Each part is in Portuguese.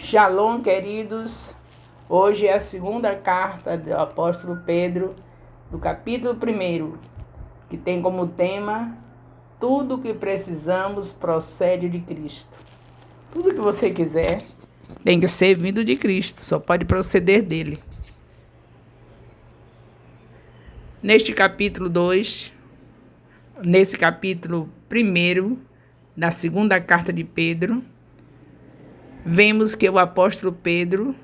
Shalom, queridos. Hoje é a segunda carta do apóstolo Pedro, do capítulo 1, que tem como tema: tudo o que precisamos procede de Cristo. Tudo que você quiser tem que ser vindo de Cristo, só pode proceder dele. Neste capítulo 2, nesse capítulo 1 da segunda carta de Pedro, vemos que o apóstolo Pedro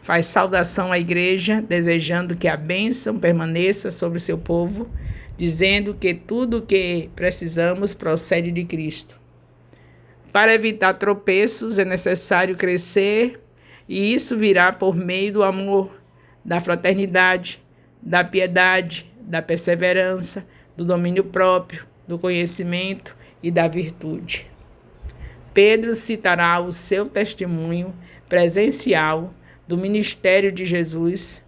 faz saudação à igreja, desejando que a bênção permaneça sobre seu povo, dizendo que tudo o que precisamos procede de Cristo. Para evitar tropeços é necessário crescer, e isso virá por meio do amor, da fraternidade, da piedade, da perseverança, do domínio próprio, do conhecimento e da virtude. Pedro citará o seu testemunho presencial do ministério de Jesus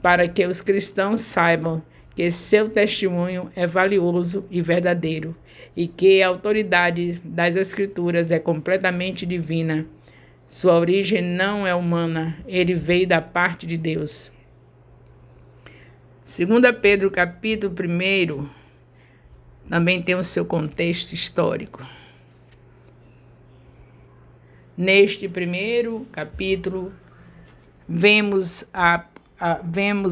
para que os cristãos saibam que seu testemunho é valioso e verdadeiro e que a autoridade das Escrituras é completamente divina. Sua origem não é humana, ele veio da parte de Deus. 2 Pedro, capítulo 1, também tem o seu contexto histórico. Neste primeiro capítulo, vemos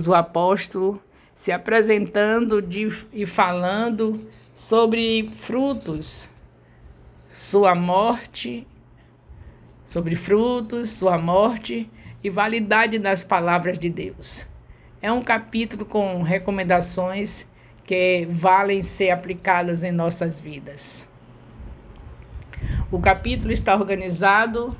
o apóstolo se apresentando e falando sobre frutos, sua morte e validade das palavras de Deus. É um capítulo com recomendações que valem ser aplicadas em nossas vidas. O capítulo está organizado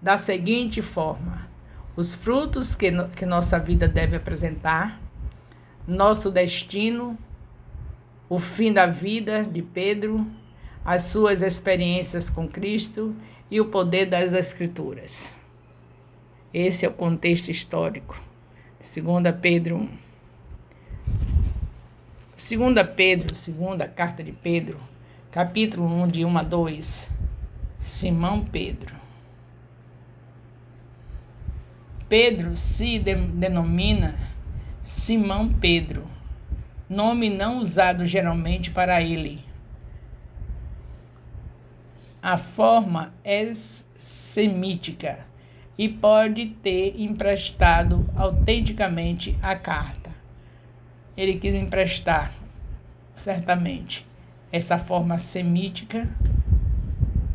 da seguinte forma: os frutos que nossa vida deve apresentar, nosso destino, o fim da vida de Pedro, as suas experiências com Cristo e o poder das Escrituras. Esse é o contexto histórico de 2 Pedro 1. Segunda carta de Pedro, capítulo 1, de 1 a 2. Simão Pedro. Pedro se denomina Simão Pedro, nome não usado geralmente para ele. A forma é semítica e pode ter emprestado autenticamente a carta. Ele quis emprestar, certamente, essa forma semítica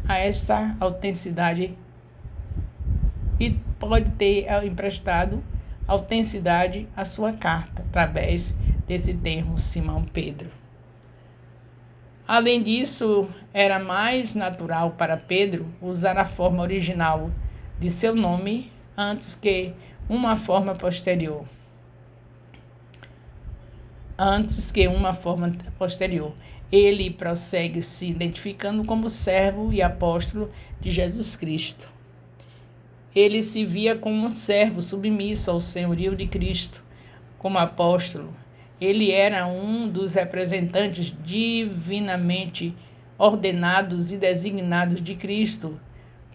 a essa autenticidade e pode ter emprestado autenticidade à sua carta através desse termo Simão Pedro. Além disso, era mais natural para Pedro usar a forma original de seu nome antes que uma forma posterior. Ele prossegue se identificando como servo e apóstolo de Jesus Cristo. Ele se via como um servo submisso ao senhorio de Cristo. Como apóstolo, ele era um dos representantes divinamente ordenados e designados de Cristo,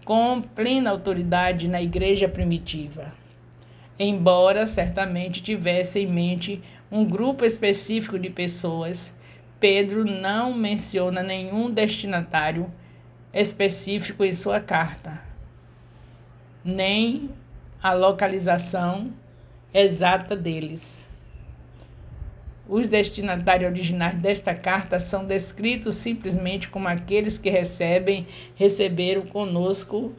com plena autoridade na igreja primitiva. Embora certamente tivesse em mente um grupo específico de pessoas, Pedro não menciona nenhum destinatário específico em sua carta, nem a localização exata deles. Os destinatários originais desta carta são descritos simplesmente como aqueles que receberam conosco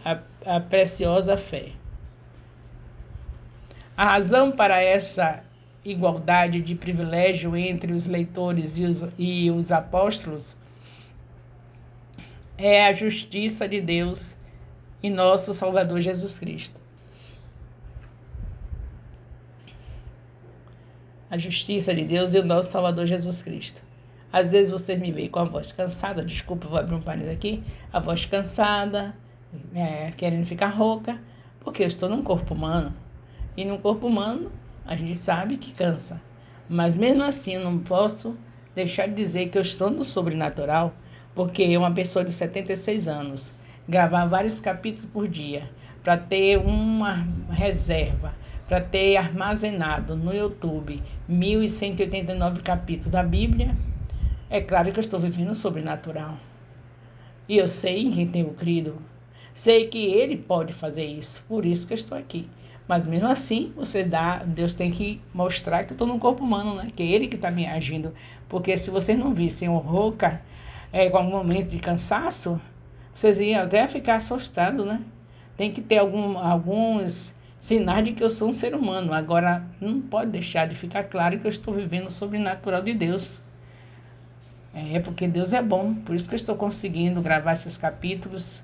a preciosa fé. A razão para essa igualdade de privilégio entre os leitores e os apóstolos é a justiça de Deus e nosso Salvador Jesus Cristo. A justiça de Deus e o nosso Salvador Jesus Cristo. Às vezes vocês me veem com a voz cansada, desculpa, eu vou abrir um parênteses aqui, a voz cansada, querendo ficar rouca, porque eu estou num corpo humano. E num corpo humano, a gente sabe que cansa. Mas mesmo assim, eu não posso deixar de dizer que eu estou no sobrenatural, porque uma pessoa de 76 anos, gravar vários capítulos por dia, para ter uma reserva, para ter armazenado no YouTube 1189 capítulos da Bíblia, é claro que eu estou vivendo o sobrenatural. E eu sei em quem tenho crido. Sei que Ele pode fazer isso, por isso que eu estou aqui. Mas mesmo assim, Deus tem que mostrar que eu estou no corpo humano, né? Que é Ele que está me agindo. Porque se vocês não vissem o rouca, com algum momento de cansaço, vocês iam até ficar assustados, né? Tem que ter alguns sinais de que eu sou um ser humano. Agora, não pode deixar de ficar claro que eu estou vivendo o sobrenatural de Deus. Porque Deus é bom, por isso que eu estou conseguindo gravar esses capítulos.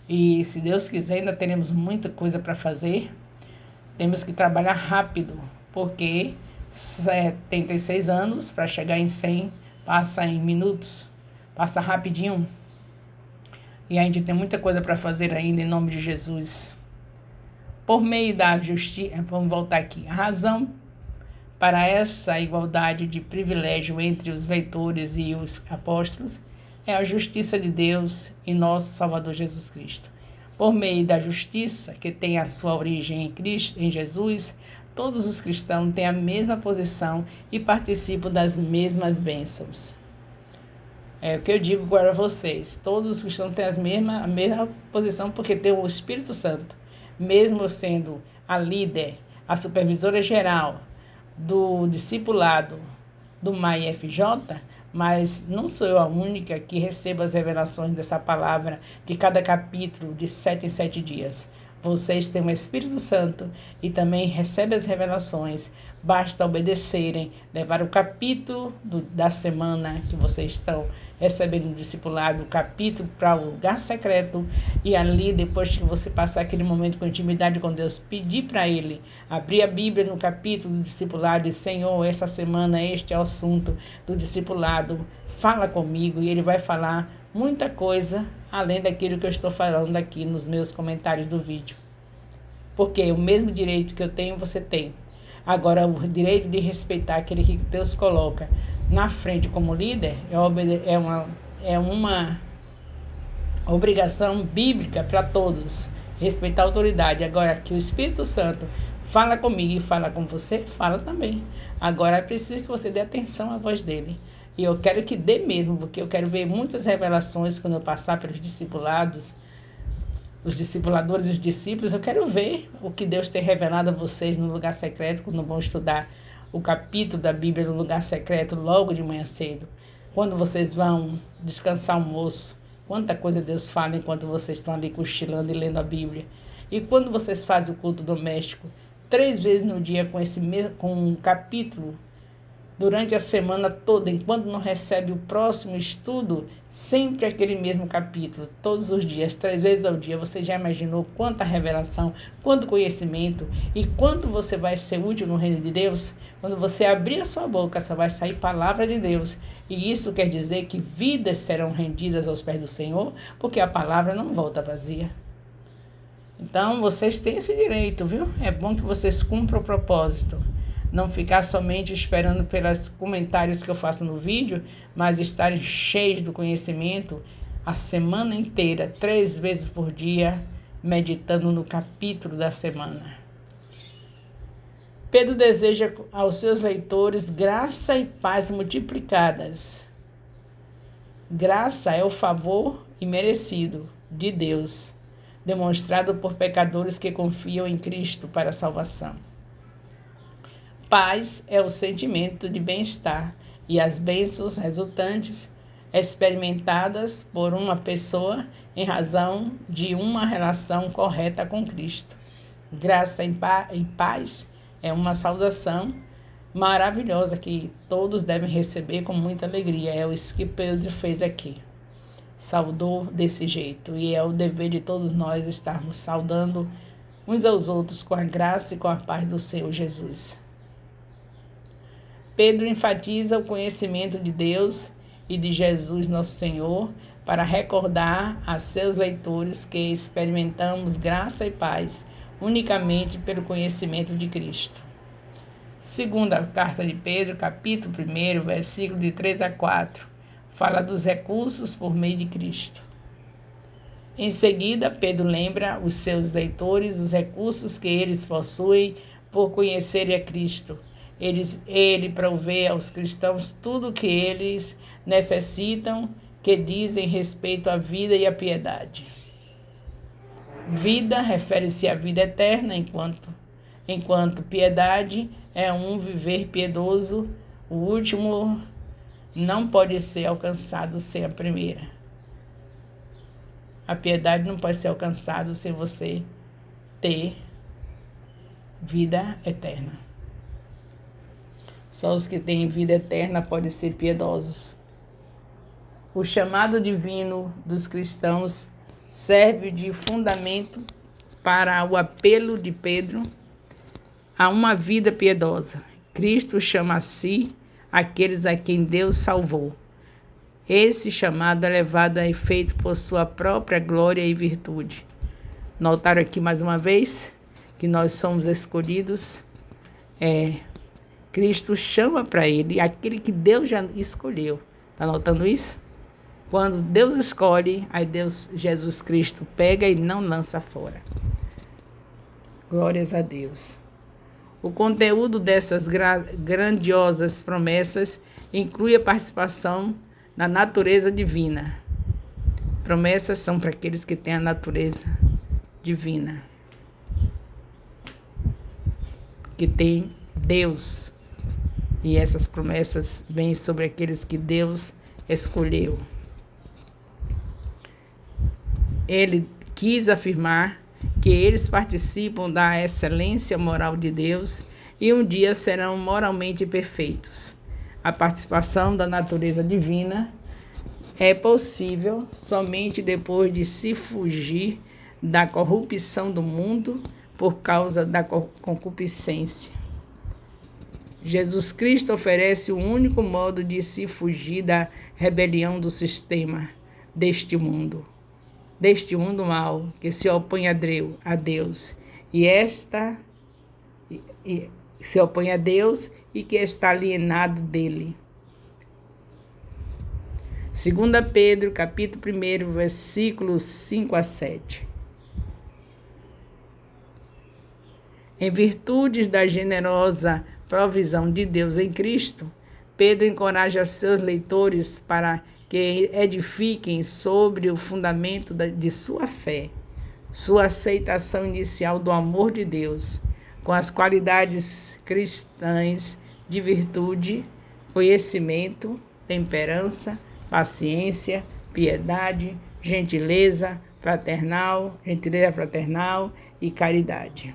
E se Deus quiser, ainda teremos muita coisa para fazer. Temos que trabalhar rápido, porque 76 anos para chegar em 100 passa em minutos, passa rapidinho. E a gente tem muita coisa para fazer ainda, em nome de Jesus. Por meio da justiça, vamos voltar aqui. A razão para essa igualdade de privilégio entre os leitores e os apóstolos é a justiça de Deus e nosso Salvador Jesus Cristo. Por meio da justiça, que tem a sua origem em Cristo, em Jesus, todos os cristãos têm a mesma posição e participam das mesmas bênçãos. É o que eu digo para vocês. Todos os cristãos têm a mesma posição porque tem o Espírito Santo. Mesmo sendo a líder, a supervisora geral do discipulado do MAI-FJ, mas não sou eu a única que recebo as revelações dessa palavra de cada capítulo de 7 em 7 dias. Vocês têm o Espírito Santo e também recebem as revelações. Basta obedecerem, levar o capítulo da semana que vocês estão recebendo o discipulado, o capítulo para o lugar secreto, e ali, depois que você passar aquele momento com intimidade com Deus, pedir para Ele, abrir a Bíblia no capítulo do discipulado e, Senhor, essa semana este é o assunto do discipulado, fala comigo, e Ele vai falar muita coisa, além daquilo que eu estou falando aqui nos meus comentários do vídeo. Porque o mesmo direito que eu tenho, você tem. Agora, o direito de respeitar aquele que Deus coloca na frente como líder é uma obrigação bíblica para todos. Respeitar a autoridade. Agora, que o Espírito Santo fala comigo e fala com você, fala também. Agora, é preciso que você dê atenção à voz dele. E eu quero que dê mesmo, porque eu quero ver muitas revelações quando eu passar pelos discipulados, os discipuladores e os discípulos. Eu quero ver o que Deus tem revelado a vocês no lugar secreto, quando vão estudar o capítulo da Bíblia no lugar secreto logo de manhã cedo. Quando vocês vão descansar o almoço, quanta coisa Deus fala enquanto vocês estão ali cochilando e lendo a Bíblia. E quando vocês fazem o culto doméstico, 3 vezes no dia com um capítulo, durante a semana toda, enquanto não recebe o próximo estudo, sempre aquele mesmo capítulo, todos os dias, 3 vezes ao dia. Você já imaginou quanta revelação, quanto conhecimento e quanto você vai ser útil no reino de Deus? Quando você abrir a sua boca, só vai sair palavra de Deus. E isso quer dizer que vidas serão rendidas aos pés do Senhor, porque a palavra não volta vazia. Então, vocês têm esse direito, viu? É bom que vocês cumpram o propósito. Não ficar somente esperando pelos comentários que eu faço no vídeo, mas estarem cheios do conhecimento a semana inteira, 3 vezes por dia, meditando no capítulo da semana. Pedro deseja aos seus leitores graça e paz multiplicadas. Graça é o favor imerecido de Deus, demonstrado por pecadores que confiam em Cristo para a salvação. Paz é o sentimento de bem-estar e as bênçãos resultantes experimentadas por uma pessoa em razão de uma relação correta com Cristo. Graça e paz é uma saudação maravilhosa que todos devem receber com muita alegria. É isso que Pedro fez aqui. Saudou desse jeito. E é o dever de todos nós estarmos saudando uns aos outros com a graça e com a paz do Senhor Jesus. Pedro enfatiza o conhecimento de Deus e de Jesus, nosso Senhor, para recordar a seus leitores que experimentamos graça e paz unicamente pelo conhecimento de Cristo. Segunda carta de Pedro, capítulo 1, versículo de 3 a 4, fala dos recursos por meio de Cristo. Em seguida, Pedro lembra os seus leitores os recursos que eles possuem por conhecerem a Cristo. Ele provê aos cristãos tudo o que eles necessitam, que dizem respeito à vida e à piedade. Vida refere-se à vida eterna, enquanto piedade é um viver piedoso. O último não pode ser alcançado sem a primeira. A piedade não pode ser alcançada sem você ter vida eterna. Só os que têm vida eterna podem ser piedosos. O chamado divino dos cristãos serve de fundamento para o apelo de Pedro a uma vida piedosa. Cristo chama a si aqueles a quem Deus salvou. Esse chamado é levado a efeito por sua própria glória e virtude. Notaram aqui mais uma vez que nós somos escolhidos. Cristo chama para ele aquele que Deus já escolheu. Está notando isso? Quando Deus escolhe, aí Jesus Cristo pega e não lança fora. Glórias a Deus. O conteúdo dessas grandiosas promessas inclui a participação na natureza divina. Promessas são para aqueles que têm a natureza divina, que tem Deus. E essas promessas vêm sobre aqueles que Deus escolheu. Ele quis afirmar que eles participam da excelência moral de Deus e um dia serão moralmente perfeitos. A participação da natureza divina é possível somente depois de se fugir da corrupção do mundo por causa da concupiscência. Jesus Cristo oferece o único modo de se fugir da rebelião do sistema deste mundo mau que se opõe a Deus se opõe a Deus e que está alienado dele. 2 Pedro, capítulo 1, versículos 5 a 7. Em virtude da generosa provisão de Deus em Cristo, Pedro encoraja seus leitores para que edifiquem sobre o fundamento de sua fé, sua aceitação inicial do amor de Deus, com as qualidades cristãs de virtude, conhecimento, temperança, paciência, piedade, gentileza fraternal e caridade.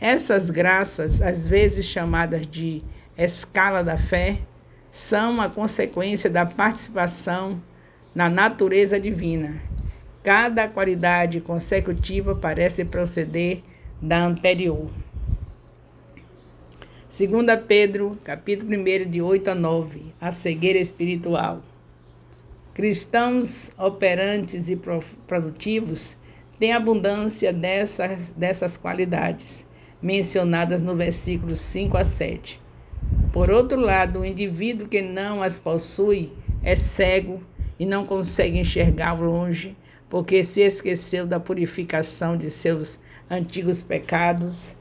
Essas graças, às vezes chamadas de escala da fé, são a consequência da participação na natureza divina. Cada qualidade consecutiva parece proceder da anterior. 2 Pedro, capítulo 1, de 8 a 9, a cegueira espiritual. Cristãos operantes e produtivos têm abundância dessas qualidades, mencionadas no versículos 5 a 7. Por outro lado, o indivíduo que não as possui é cego e não consegue enxergar longe, porque se esqueceu da purificação de seus antigos pecados.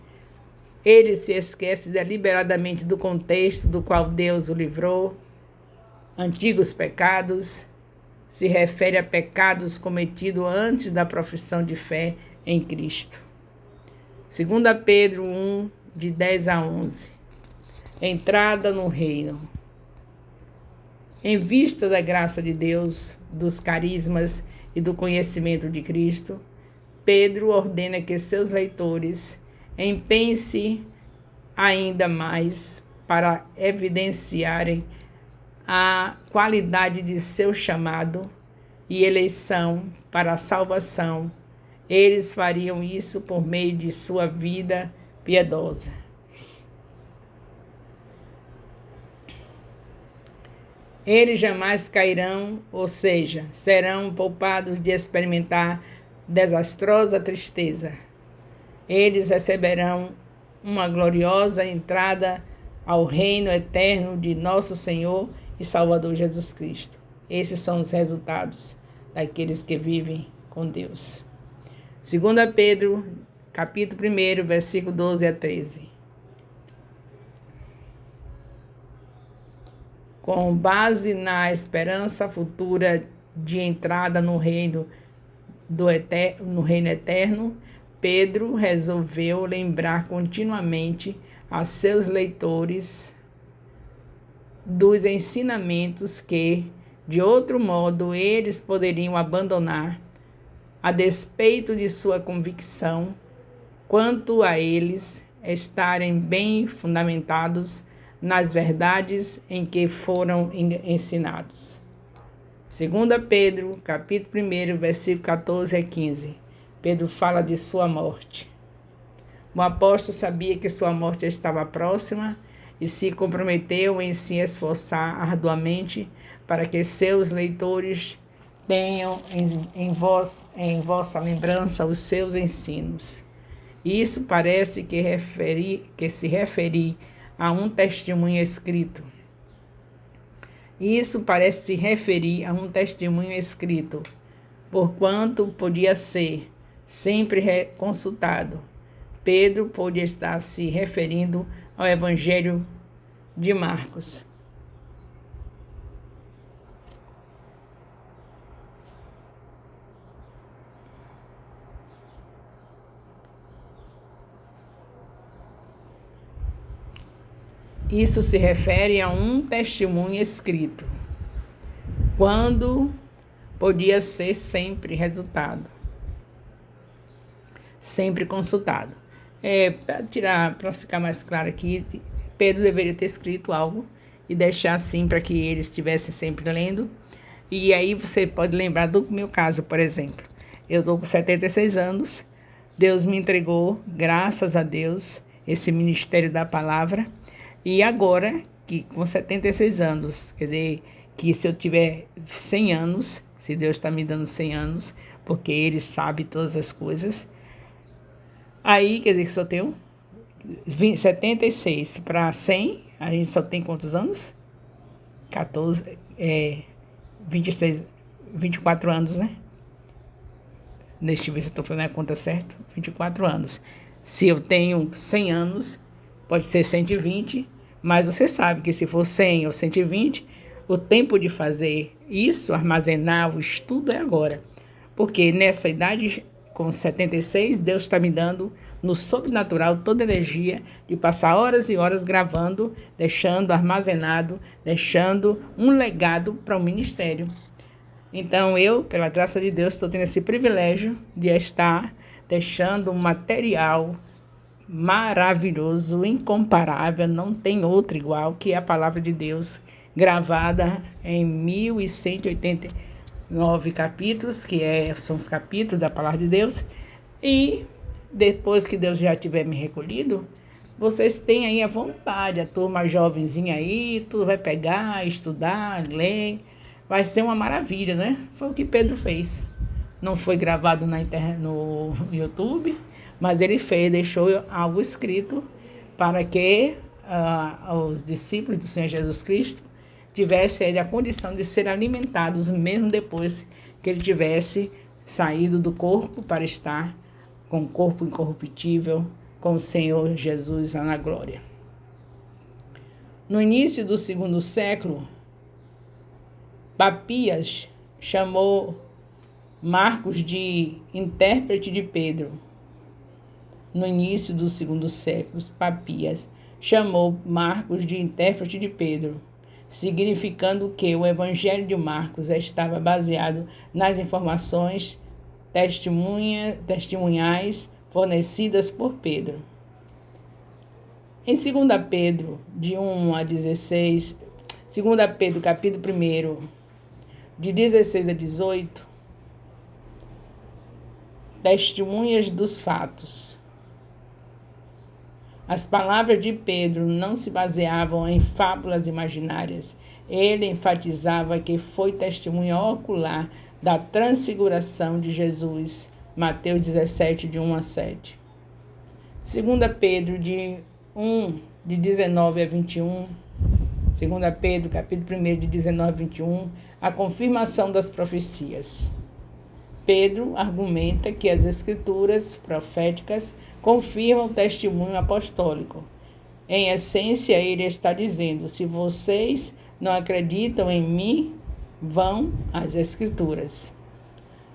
Ele se esquece deliberadamente do contexto do qual Deus o livrou. Antigos pecados se refere a pecados cometidos antes da profissão de fé em Cristo. 2 Pedro 1, de 10 a 11. Entrada no reino. Em vista da graça de Deus, dos carismas e do conhecimento de Cristo, Pedro ordena que seus leitores empenhem-se ainda mais para evidenciarem a qualidade de seu chamado e eleição para a salvação. Eles fariam isso por meio de sua vida piedosa. Eles jamais cairão, ou seja, serão poupados de experimentar desastrosa tristeza. Eles receberão uma gloriosa entrada ao reino eterno de nosso Senhor e Salvador Jesus Cristo. Esses são os resultados daqueles que vivem com Deus. 2 Pedro, capítulo 1, versículo 12 a 13. Com base na esperança futura de entrada no reino eterno, Pedro resolveu lembrar continuamente a seus leitores dos ensinamentos que, de outro modo, eles poderiam abandonar, a despeito de sua convicção quanto a eles estarem bem fundamentados nas verdades em que foram ensinados. 2 Pedro, capítulo 1, versículo 14 a 15. Pedro fala de sua morte. O apóstolo sabia que sua morte estava próxima e se comprometeu em se esforçar arduamente para que seus leitores tenham em vossa lembrança os seus ensinos. Isso parece que se referir a um testemunho escrito. Porquanto podia ser sempre consultado. Pedro pode estar se referindo ao Evangelho de Marcos. Isso se refere a um testemunho escrito, quando podia ser sempre consultado. Para ficar mais claro aqui, Pedro deveria ter escrito algo e deixar assim para que eles estivessem sempre lendo. E aí você pode lembrar do meu caso, por exemplo. Eu estou com 76 anos, Deus me entregou, graças a Deus, esse ministério da palavra. E agora, que com 76 anos, quer dizer, que se eu tiver 100 anos, se Deus está me dando 100 anos, porque Ele sabe todas as coisas, aí, quer dizer, que só tenho 76 para 100, a gente só tem quantos anos? 26, 24 anos, né? Deixa eu ver se eu estou fazendo a conta certa. 24 anos. Se eu tenho 100 anos, pode ser 120, mas você sabe que se for 100 ou 120, o tempo de fazer isso, armazenar o estudo é agora. Porque nessa idade, com 76, Deus está me dando no sobrenatural toda a energia de passar horas e horas gravando, deixando armazenado, deixando um legado para o ministério. Então eu, pela graça de Deus, estou tendo esse privilégio de estar deixando um material maravilhoso, incomparável, não tem outro igual, que é a palavra de Deus, gravada em 1189 capítulos, são os capítulos da palavra de Deus. E depois que Deus já tiver me recolhido, vocês têm aí a vontade, a turma jovenzinha aí, tudo vai pegar, estudar, ler, vai ser uma maravilha, né? Foi o que Pedro fez. Não foi gravado na internet, no YouTube, mas ele deixou algo escrito para que os discípulos do Senhor Jesus Cristo tivessem a condição de ser alimentados, mesmo depois que ele tivesse saído do corpo para estar com o corpo incorruptível, com o Senhor Jesus lá na glória. No início do 2º século, Papias chamou Marcos de intérprete de Pedro. No início do 2º século, Papias chamou Marcos de intérprete de Pedro, significando que o Evangelho de Marcos estava baseado nas informações testemunhais fornecidas por Pedro. Em 2 Pedro, de 1 a 16, 2 Pedro, capítulo 1, de 16 a 18, testemunhas dos fatos. As palavras de Pedro não se baseavam em fábulas imaginárias. Ele enfatizava que foi testemunha ocular da transfiguração de Jesus. Mateus 17, de 1 a 7. 2 Pedro, de 19 a 21. 2 Pedro, capítulo 1, de 19 a 21. A confirmação das profecias. Pedro argumenta que as escrituras proféticas confirmam o testemunho apostólico. Em essência, ele está dizendo: se vocês não acreditam em mim, vão às escrituras.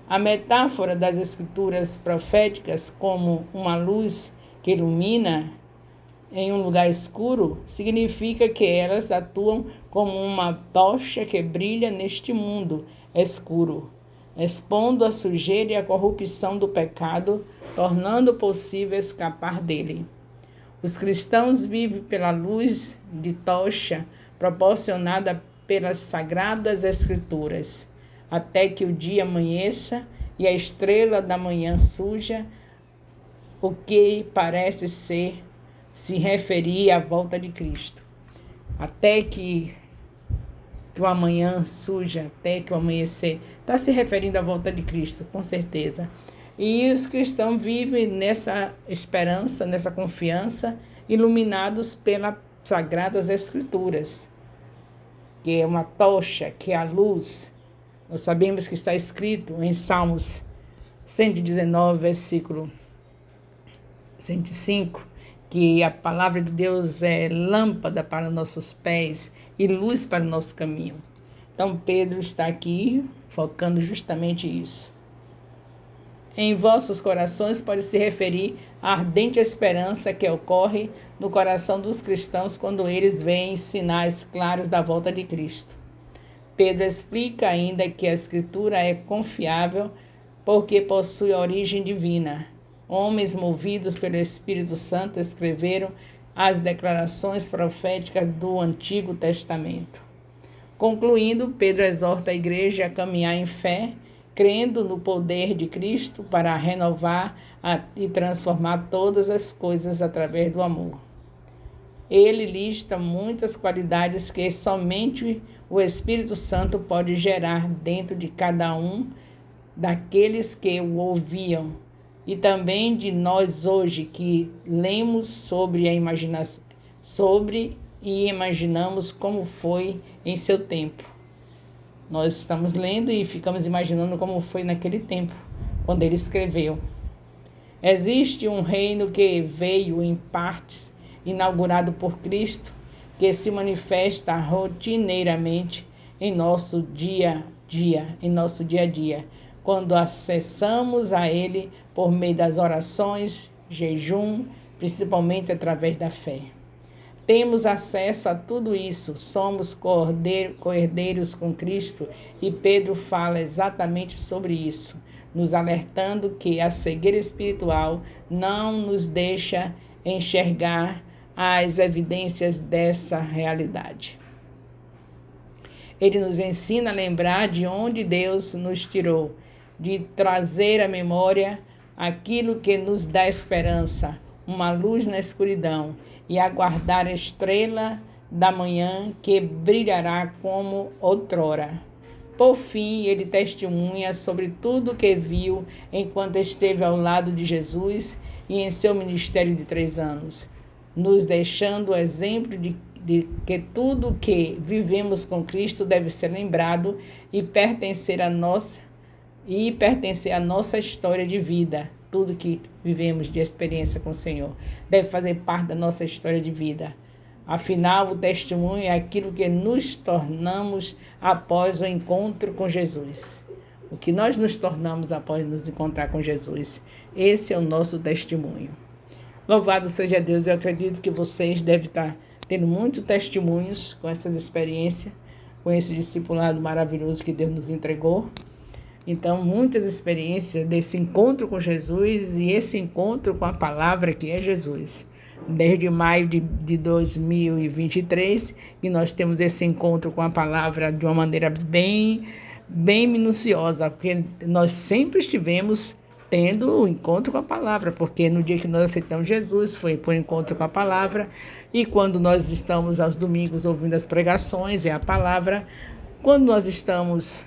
A metáfora das escrituras proféticas como uma luz que ilumina em um lugar escuro significa que elas atuam como uma tocha que brilha neste mundo escuro, expondo a sujeira e a corrupção do pecado, tornando possível escapar dele. Os cristãos vivem pela luz de tocha proporcionada pelas sagradas escrituras, até que o dia amanheça e a estrela da manhã surja, o que parece se referir à volta de Cristo. Até que o amanhã surja, até que o amanhecer, está se referindo à volta de Cristo, com certeza. E os cristãos vivem nessa esperança, nessa confiança, iluminados pelas sagradas escrituras, que é uma tocha, que é a luz. Nós sabemos que está escrito em Salmos 119, versículo 105, que a palavra de Deus é lâmpada para nossos pés e luz para o nosso caminho. Então Pedro está aqui focando justamente isso. Em vossos corações pode se referir à ardente esperança que ocorre no coração dos cristãos quando eles veem sinais claros da volta de Cristo. Pedro explica ainda que a Escritura é confiável porque possui origem divina. Homens movidos pelo Espírito Santo escreveram as declarações proféticas do Antigo Testamento. Concluindo, Pedro exorta a igreja a caminhar em fé, crendo no poder de Cristo para renovar e transformar todas as coisas através do amor. Ele lista muitas qualidades que somente o Espírito Santo pode gerar dentro de cada um daqueles que o ouviam, e também de nós hoje que lemos sobre e imaginamos como foi em seu tempo. Nós estamos lendo e ficamos imaginando como foi naquele tempo, quando ele escreveu. Existe um reino que veio em partes, inaugurado por Cristo, que se manifesta rotineiramente em nosso dia a dia, quando acessamos a Ele por meio das orações, jejum, principalmente através da fé. Temos acesso a tudo isso, somos co-herdeiros com Cristo, e Pedro fala exatamente sobre isso, nos alertando que a cegueira espiritual não nos deixa enxergar as evidências dessa realidade. Ele nos ensina a lembrar de onde Deus nos tirou, de trazer à memória aquilo que nos dá esperança, uma luz na escuridão, e aguardar a estrela da manhã que brilhará como outrora. Por fim, ele testemunha sobre tudo que viu enquanto esteve ao lado de Jesus e em seu ministério de 3 anos, nos deixando o exemplo de que tudo que vivemos com Cristo deve ser lembrado e pertencer à nossa história de vida. Tudo que vivemos de experiência com o Senhor deve fazer parte da nossa história de vida. Afinal, o testemunho é aquilo que nos tornamos após o encontro com Jesus. O que nós nos tornamos após nos encontrar com Jesus. Esse é o nosso testemunho. Louvado seja Deus. Eu acredito que vocês devem estar tendo muitos testemunhos com essas experiências, com esse discipulado maravilhoso que Deus nos entregou. Então, muitas experiências desse encontro com Jesus e esse encontro com a palavra que é Jesus. Desde maio de 2023, e nós temos esse encontro com a palavra de uma maneira bem minuciosa, porque nós sempre estivemos tendo o encontro com a palavra, porque no dia que nós aceitamos Jesus foi por encontro com a palavra, e quando nós estamos aos domingos ouvindo as pregações, é a palavra. Quando nós estamos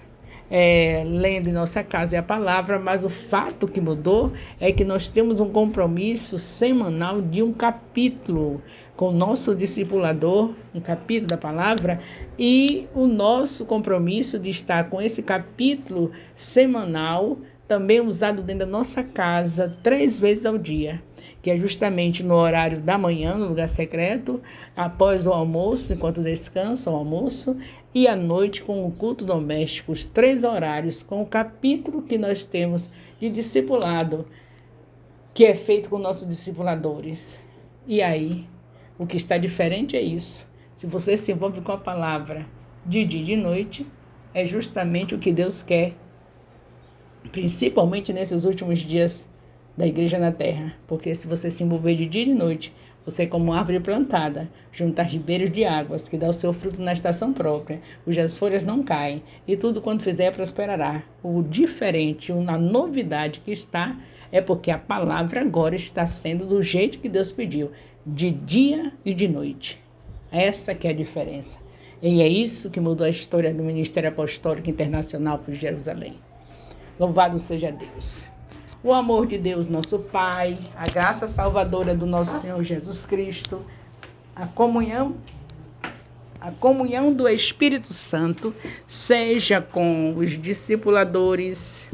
lendo em nossa casa é a palavra, mas o fato que mudou é que nós temos um compromisso semanal de um capítulo com o nosso discipulador, um capítulo da palavra, e o nosso compromisso de estar com esse capítulo semanal também usado dentro da nossa casa 3 vezes ao dia, que é justamente no horário da manhã, no lugar secreto, após o almoço, enquanto descansa o almoço, e à noite com o culto doméstico, os 3 horários, com o capítulo que nós temos de discipulado, que é feito com nossos discipuladores. E aí, o que está diferente é isso. Se você se envolve com a palavra de dia e de noite, é justamente o que Deus quer, principalmente nesses últimos dias da igreja na terra. Porque se você se envolver de dia e de noite, você é como árvore plantada, junto a ribeiros de águas, que dá o seu fruto na estação própria, cujas folhas não caem, e tudo quanto fizer prosperará. O diferente, a novidade que está, é porque a palavra agora está sendo do jeito que Deus pediu, de dia e de noite. Essa que é a diferença. E é isso que mudou a história do Ministério Apostólico Internacional por Jerusalém. Louvado seja Deus. O amor de Deus, nosso Pai, a graça salvadora do nosso Senhor Jesus Cristo, a comunhão do Espírito Santo, seja com os discipuladores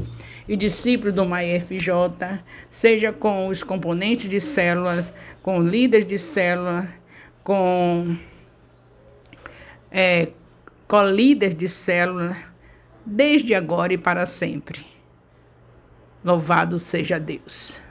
e discípulos do MAI-FJ, seja com os componentes de células, com líderes de célula, com líderes de célula, desde agora e para sempre. Louvado seja Deus.